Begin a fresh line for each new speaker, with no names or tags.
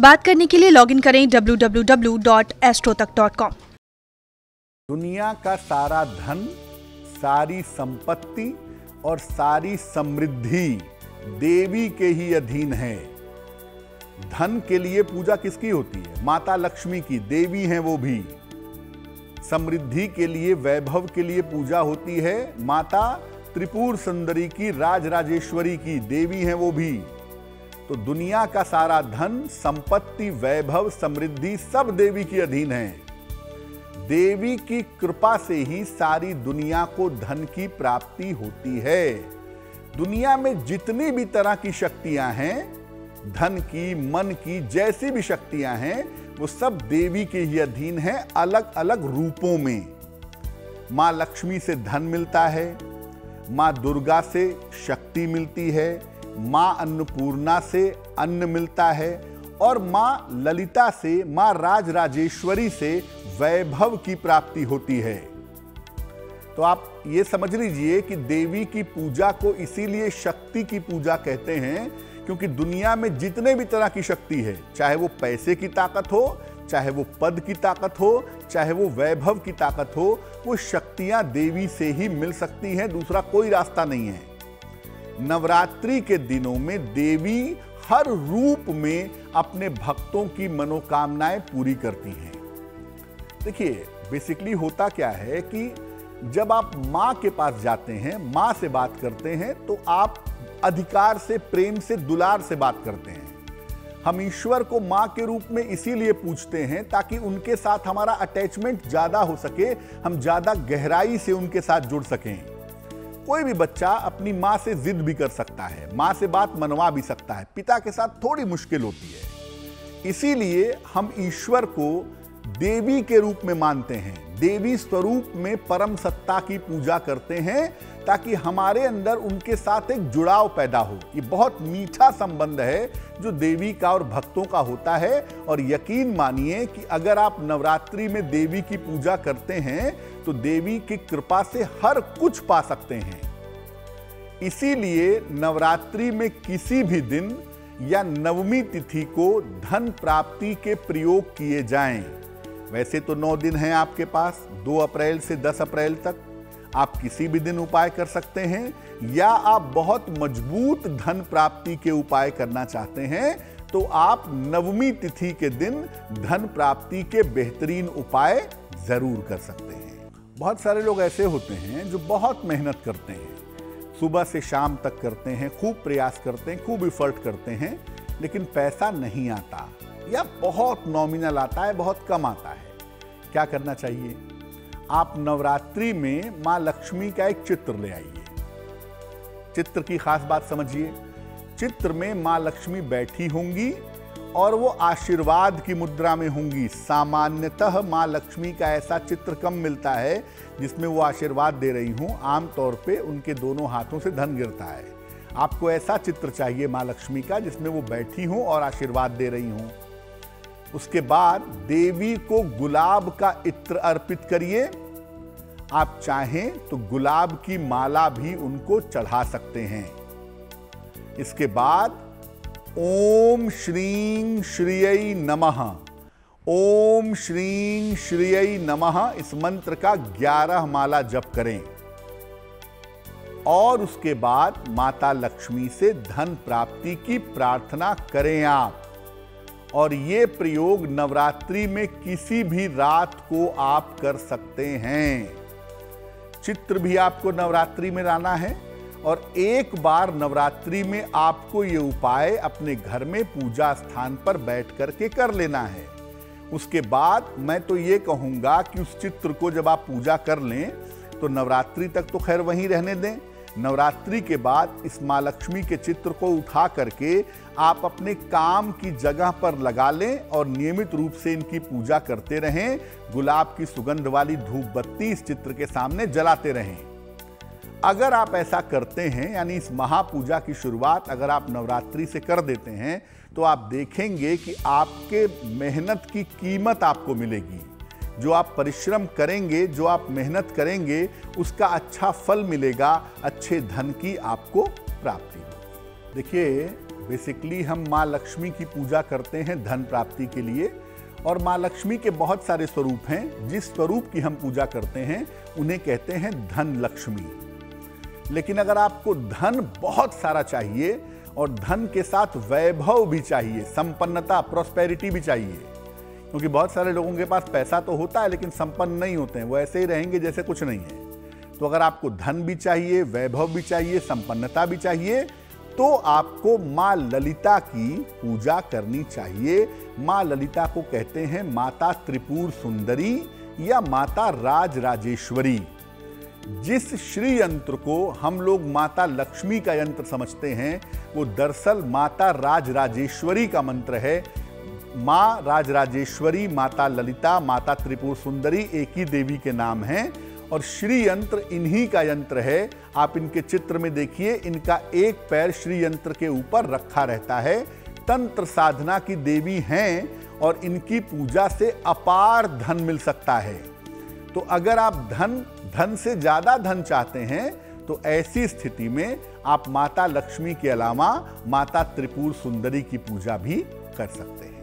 बात करने के लिए लॉगिन करें www.astrotak.com।
दुनिया का सारा धन, सारी संपत्ति और सारी समृद्धि देवी के ही अधीन है। धन के लिए पूजा किसकी होती है? माता लक्ष्मी की, देवी हैं वो भी। समृद्धि के लिए, वैभव के लिए पूजा होती है माता त्रिपुर सुंदरी की, राजराजेश्वरी की, देवी हैं वो भी। तो दुनिया का सारा धन, संपत्ति, वैभव, समृद्धि सब देवी के अधीन है। देवी की कृपा से ही सारी दुनिया को धन की प्राप्ति होती है। दुनिया में जितनी भी तरह की शक्तियां हैं, धन की, मन की, जैसी भी शक्तियां हैं, वो सब देवी के ही अधीन हैं, अलग अलग रूपों में। मां लक्ष्मी से धन मिलता है, मां दुर्गा से शक्ति मिलती है, मां अन्नपूर्णा से अन्न मिलता है और मां ललिता से, मां राजराजेश्वरी से वैभव की प्राप्ति होती है। तो आप ये समझ लीजिए कि देवी की पूजा को इसीलिए शक्ति की पूजा कहते हैं, क्योंकि दुनिया में जितने भी तरह की शक्ति है, चाहे वो पैसे की ताकत हो, चाहे वो पद की ताकत हो, चाहे वो वैभव की ताकत हो, वो शक्तियां देवी से ही मिल सकती हैं, दूसरा कोई रास्ता नहीं है। नवरात्रि के दिनों में देवी हर रूप में अपने भक्तों की मनोकामनाएं पूरी करती हैं। देखिए, बेसिकली होता क्या है कि जब आप मां के पास जाते हैं, मां से बात करते हैं, तो आप अधिकार से, प्रेम से, दुलार से बात करते हैं। हम ईश्वर को मां के रूप में इसीलिए पूछते हैं ताकि उनके साथ हमारा अटैचमेंट ज्यादा हो सके, हम ज्यादा गहराई से उनके साथ जुड़ सकें। कोई भी बच्चा अपनी मां से जिद भी कर सकता है, मां से बात मनवा भी सकता है, पिता के साथ थोड़ी मुश्किल होती है। इसीलिए हम ईश्वर को देवी के रूप में मानते हैं, देवी स्वरूप में परम सत्ता की पूजा करते हैं, ताकि हमारे अंदर उनके साथ एक जुड़ाव पैदा हो। ये बहुत मीठा संबंध है जो देवी का और भक्तों का होता है। और यकीन मानिए कि अगर आप नवरात्रि में देवी की पूजा करते हैं तो देवी की कृपा से हर कुछ पा सकते हैं। इसीलिए नवरात्रि में किसी भी दिन या नवमी तिथि को धन प्राप्ति के प्रयोग किए जाएं। वैसे तो 9 दिन हैं आपके पास, 2 अप्रैल से 10 अप्रैल तक। आप किसी भी दिन उपाय कर सकते हैं, या आप बहुत मजबूत धन प्राप्ति के उपाय करना चाहते हैं तो आप नवमी तिथि के दिन धन प्राप्ति के बेहतरीन उपाय जरूर कर सकते हैं। बहुत सारे लोग ऐसे होते हैं जो बहुत मेहनत करते हैं, सुबह से शाम तक करते हैं, खूब प्रयास करते हैं, खूब एफर्ट करते हैं, लेकिन पैसा नहीं आता या बहुत नॉमिनल आता है, बहुत कम आता है। क्या करना चाहिए? आप नवरात्रि में मां लक्ष्मी का एक चित्र ले आइए। चित्र की खास बात समझिए। चित्र में मां लक्ष्मी बैठी होंगी और वो आशीर्वाद की मुद्रा में होंगी। सामान्यतः मां लक्ष्मी का ऐसा चित्र कम मिलता है जिसमें वो आशीर्वाद दे रही हूं। आमतौर पे उनके दोनों हाथों से धन गिरता है। आपको ऐसा चित्र चाहिए मां लक्ष्मी का जिसमें वो बैठी हों और आशीर्वाद दे रही हों। उसके बाद देवी को गुलाब का इत्र अर्पित करिए। आप चाहें तो गुलाब की माला भी उनको चढ़ा सकते हैं। इसके बाद ओम श्रीं श्रियै नमः, ओम श्रीं श्रियै नमः, इस मंत्र का 11 माला जप करें। और उसके बाद माता लक्ष्मी से धन प्राप्ति की प्रार्थना करें आप। और ये प्रयोग नवरात्रि में किसी भी रात को आप कर सकते हैं। चित्र भी आपको नवरात्रि में लाना है और एक बार नवरात्रि में आपको ये उपाय अपने घर में पूजा स्थान पर बैठ करके कर लेना है। उसके बाद मैं तो ये कहूँगा कि उस चित्र को जब आप पूजा कर लें तो नवरात्रि तक तो खैर वहीं रहने दें। नवरात्रि के बाद इस माँ लक्ष्मी के चित्र को उठा करके आप अपने काम की जगह पर लगा लें और नियमित रूप से इनकी पूजा करते रहें। गुलाब की सुगंध वाली धूप बत्ती इस चित्र के सामने जलाते रहें। अगर आप ऐसा करते हैं, यानी इस महापूजा की शुरुआत अगर आप नवरात्रि से कर देते हैं, तो आप देखेंगे कि आपके मेहनत की कीमत आपको मिलेगी। जो आप परिश्रम करेंगे, जो आप मेहनत करेंगे, उसका अच्छा फल मिलेगा, अच्छे धन की आपको प्राप्ति होगी। देखिए, बेसिकली हम माँ लक्ष्मी की पूजा करते हैं धन प्राप्ति के लिए, और माँ लक्ष्मी के बहुत सारे स्वरूप हैं। जिस स्वरूप की हम पूजा करते हैं उन्हें कहते हैं धन लक्ष्मी। लेकिन अगर आपको धन बहुत सारा चाहिए और धन के साथ वैभव भी चाहिए, संपन्नता, प्रॉस्पेरिटी भी चाहिए, क्योंकि बहुत सारे लोगों के पास पैसा तो होता है लेकिन संपन्न नहीं होते हैं, वो ऐसे ही रहेंगे जैसे कुछ नहीं है। तो अगर आपको धन भी चाहिए, वैभव भी चाहिए, संपन्नता भी चाहिए, तो आपको माँ ललिता की पूजा करनी चाहिए। माँ ललिता को कहते हैं माता त्रिपुर सुंदरी या माता राज राजेश्वरी। जिस श्री यंत्र को हम लोग माता लक्ष्मी का यंत्र समझते हैं, वो दरअसल माता राज राजेश्वरी का मंत्र है। माँ राज राजेश्वरी, माता ललिता, माता त्रिपुर सुंदरी एक ही देवी के नाम हैं, और श्री यंत्र इन्हीं का यंत्र है। आप इनके चित्र में देखिए, इनका एक पैर श्री यंत्र के ऊपर रखा रहता है। तंत्र साधना की देवी हैं और इनकी पूजा से अपार धन मिल सकता है। तो अगर आप धन से ज्यादा धन चाहते हैं तो ऐसी स्थिति में आप माता लक्ष्मी के अलावा माता त्रिपुर सुंदरी की पूजा भी कर सकते हैं।